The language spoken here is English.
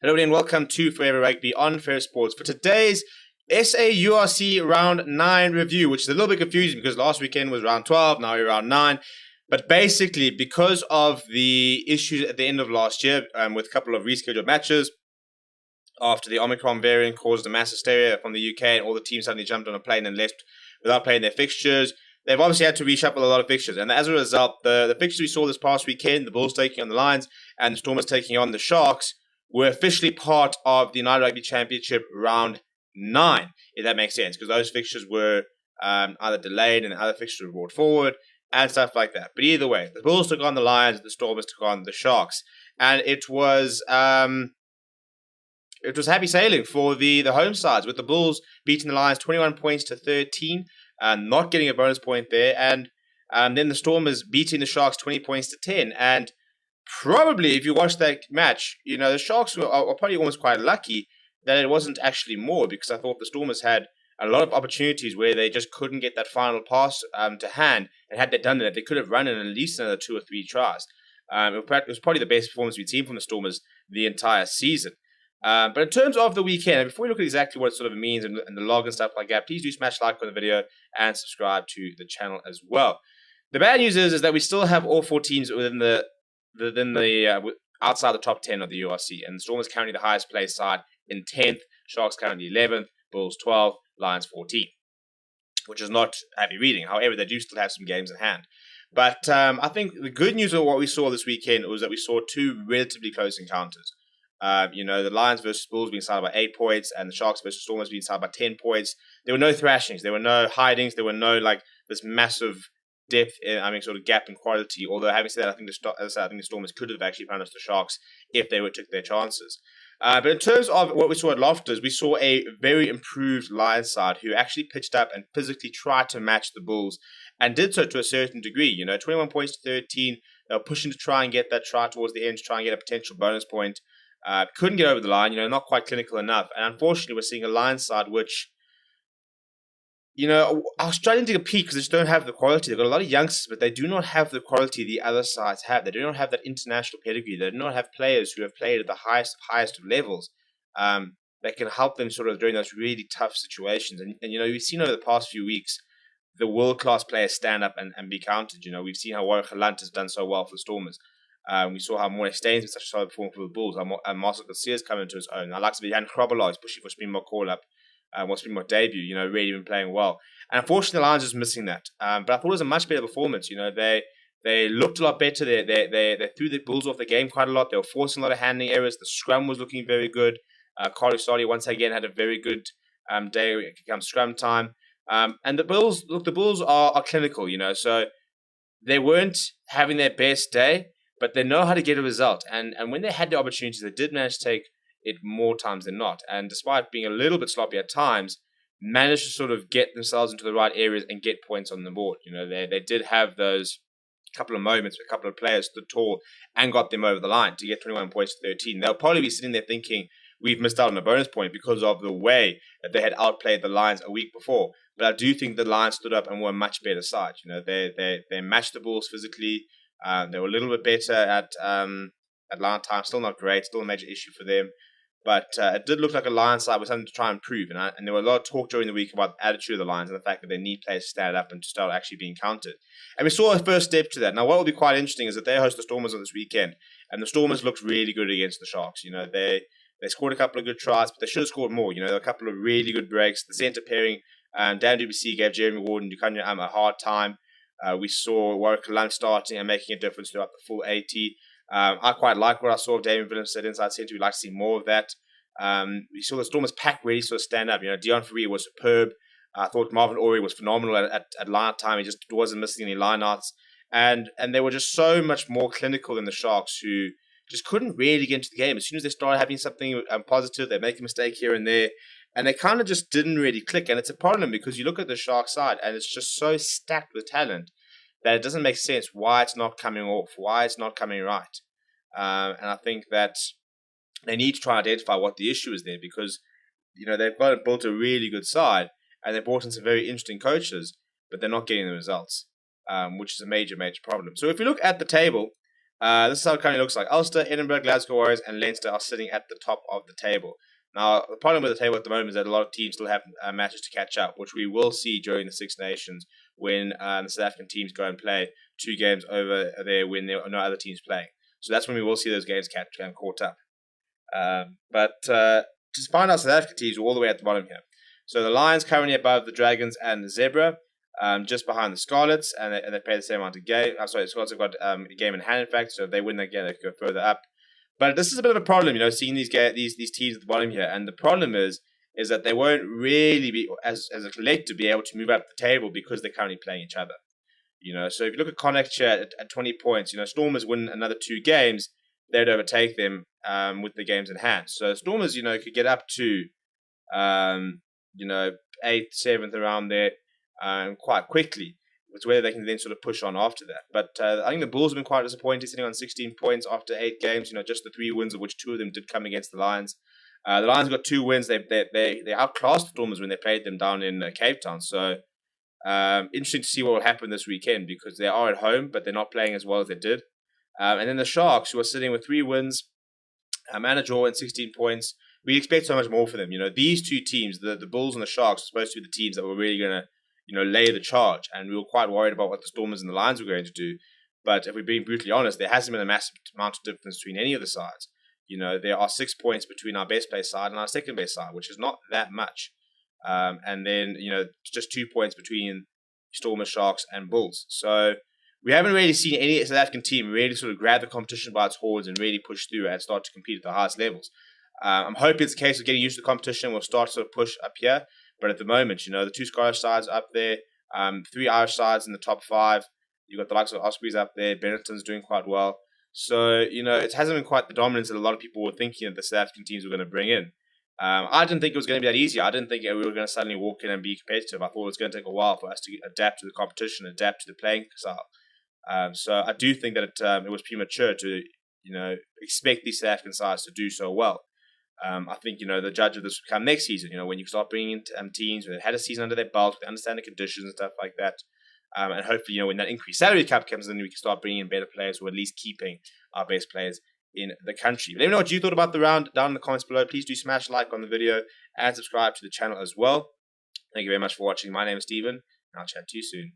Hello and welcome to Forever Rugby on SuperSport for today's URC Round 9 review, which is a little bit confusing because last weekend was Round 12, now we're Round 9. But basically, because of the issues at the end of last year with a couple of rescheduled matches, after the Omicron variant caused a mass hysteria from the UK and all the teams suddenly jumped on a plane and left without playing their fixtures, they've obviously had to reshuffle a lot of fixtures. And as a result, the fixtures we saw this past weekend, the Bulls taking on the Lions and the Stormers taking on the Sharks, were officially part of the United Rugby Championship Round 9, if that makes sense, because those fixtures were either delayed and other fixtures were brought forward and stuff like that. But either way, the Bulls took on the Lions, the Stormers took on the Sharks. And it was happy sailing for the home sides, with the Bulls beating the Lions 21 points to 13, not getting a bonus point there, and then the Stormers beating the Sharks 20 points to 10. And probably, if you watch that match, you know, the Sharks are probably almost quite lucky that it wasn't actually more, because I thought the Stormers had a lot of opportunities where they just couldn't get that final pass to hand, and had they done that, they could have run in at least another 2 or 3 tries. It was probably the best performance we've seen from the Stormers the entire season. But in terms of the weekend, and before we look at exactly what it sort of means and the log and stuff like that, please do smash like on the video and subscribe to the channel as well. The bad news is that we still have all 4 teams within the outside the top 10 of the URC, and the Stormers currently the highest placed side in 10th, Sharks currently 11th, Bulls 12th, Lions 14th, which is not happy reading. However, they do still have some games in hand. But I think the good news of what we saw this weekend was that we saw 2 relatively close encounters. The Lions versus Bulls being decided by 8 points, and the Sharks versus Stormers being decided by 10 points. There were no thrashings, there were no hidings, there were no this massive depth, sort of gap in quality. Although having said that, I think the Stormers could have actually punished the Sharks if they took their chances. But in terms of what we saw at Loftus, we saw a very improved Lions side who actually pitched up and physically tried to match the Bulls, and did so to a certain degree. 21 points to 13. They were pushing to try and get that try towards the end, to try and get a potential bonus point. Couldn't get over the line, not quite clinical enough. And unfortunately, we're seeing a Lions side which, are struggling to compete because they just don't have the quality. They've got a lot of youngsters, but they do not have the quality the other sides have. They do not have that international pedigree. They do not have players who have played at the highest of levels that can help them sort of during those really tough situations. And we've seen over the past few weeks the world-class players stand up and be counted. We've seen how Warwick Galant has done so well for the Stormers. We saw how Moore Staines was such a solid performance for the Bulls. How Marcel Garcia's come into his own. I like to be Jan Krobbelau is pushing for Springbok call-up. Springbok debut, really been playing well. And unfortunately, the Lions is missing that. But I thought it was a much better performance. They looked a lot better. They threw the Bulls off the game quite a lot. They were forcing a lot of handling errors. The scrum was looking very good. Carlos Soli once again had a very good day when it comes scrum time. And the Bulls are clinical, so they weren't having their best day, but they know how to get a result. And when they had the opportunities, they did manage to take it more times than not. And despite being a little bit sloppy at times, managed to sort of get themselves into the right areas and get points on the board. They did have those couple of moments where a couple of players stood tall and got them over the line to get 21 points to 13. They'll probably be sitting there thinking, we've missed out on a bonus point because of the way that they had outplayed the Lions a week before. But I do think the Lions stood up and were a much better side. They matched the Bulls physically. They were a little bit better at line time. Still not great. Still a major issue for them. But it did look like a Lions side was something to try and improve. And there were a lot of talk during the week about the attitude of the Lions and the fact that they need players to stand up and to start actually being counted. And we saw a first step to that. Now, what will be quite interesting is that they host the Stormers on this weekend. And the Stormers looked really good against the Sharks. They scored a couple of good tries, but they should have scored more. There were a couple of really good breaks. The centre pairing, Dan Dubuissi gave Jeremy Ward and Dukanya a hard time. We saw Warwick Galant starting and making a difference throughout the full 80. I quite like what I saw of Damien Williams at inside centre. We'd like to see more of that. We saw the Stormers pack really sort of stand up. Dion Ferreira was superb. I thought Marvin Ory was phenomenal at line time. He just wasn't missing any lineouts. And they were just so much more clinical than the Sharks, who just couldn't really get into the game. As soon as they started having something positive, they'd make a mistake here and there. And they kind of just didn't really click. And it's a problem because you look at the Sharks side and it's just so stacked with talent that it doesn't make sense why it's not coming off, why it's not coming right. And I think that they need to try and identify what the issue is there, because they've built a really good side and they've brought in some very interesting coaches, but they're not getting the results, which is a major problem. So if you look at the table, This is how it currently looks like. Ulster, Edinburgh, Glasgow Warriors, and Leinster are sitting at the top of the table. Now, the problem with the table at the moment is that a lot of teams still have matches to catch up, which we will see during the Six Nations when the South African teams go and play 2 games over there when there are no other teams playing. So that's when we will see those games caught up. But just find out South African teams are all the way at the bottom here. So the Lions currently above the Dragons and the Zebra, just behind the Scarlets, and they play the same amount of game. I'm sorry, the Scarlets have got a game in hand, in fact, so if they win that game, they could go further up. But this is a bit of a problem, seeing these teams at the bottom here. And the problem is that they won't really be, as a collective, be able to move up the table because they're currently playing each other. So if you look at Connacht here at 20 points, Stormers win another 2 games, they'd overtake them with the games in hand. So Stormers, could get up to, 8th, 7th, around there quite quickly. It's whether they can then sort of push on after that. But I think the Bulls have been quite disappointing, sitting on 16 points after 8 games. Just the 3 wins, of which 2 of them did come against the Lions. The Lions got 2 wins. They outclassed the Stormers when they played them down in Cape Town. So interesting to see what will happen this weekend, because they are at home, but they're not playing as well as they did. And then the Sharks, who are sitting with 3 wins, and a draw and 16 points. We expect so much more for them. These 2 teams, the Bulls and the Sharks, are supposed to be the teams that were really going to lay the charge, and we were quite worried about what the Stormers and the Lions were going to do. But if we're being brutally honest, there hasn't been a massive amount of difference between any of the sides. There are 6 points between our best placed side and our second best side, which is not that much. And then, just 2 points between Stormers, Sharks, and Bulls. So we haven't really seen any South African team really sort of grab the competition by its horns and really push through and start to compete at the highest levels. I'm hoping it's a case of getting used to the competition. We'll start to sort of push up here. But at the moment, the 2 Scottish sides are up there, 3 Irish sides in the top 5. You've got the likes of Ospreys up there. Benetton's doing quite well. So, it hasn't been quite the dominance that a lot of people were thinking that the South African teams were going to bring in. I didn't think it was going to be that easy. I didn't think we were going to suddenly walk in and be competitive. I thought it was going to take a while for us to adapt to the competition, adapt to the playing style. So I do think that it was premature to, expect these South African sides to do so well. I think, the judge of this will come next season, when you start bringing in teams who have had a season under their belt, they understand the conditions and stuff like that. And hopefully, when that increased salary cap comes in, we can start bringing in better players, or at least keeping our best players in the country. But let me know what you thought about the round down in the comments below. Please do smash like on the video and subscribe to the channel as well. Thank you very much for watching. My name is Steven, and I'll chat to you soon.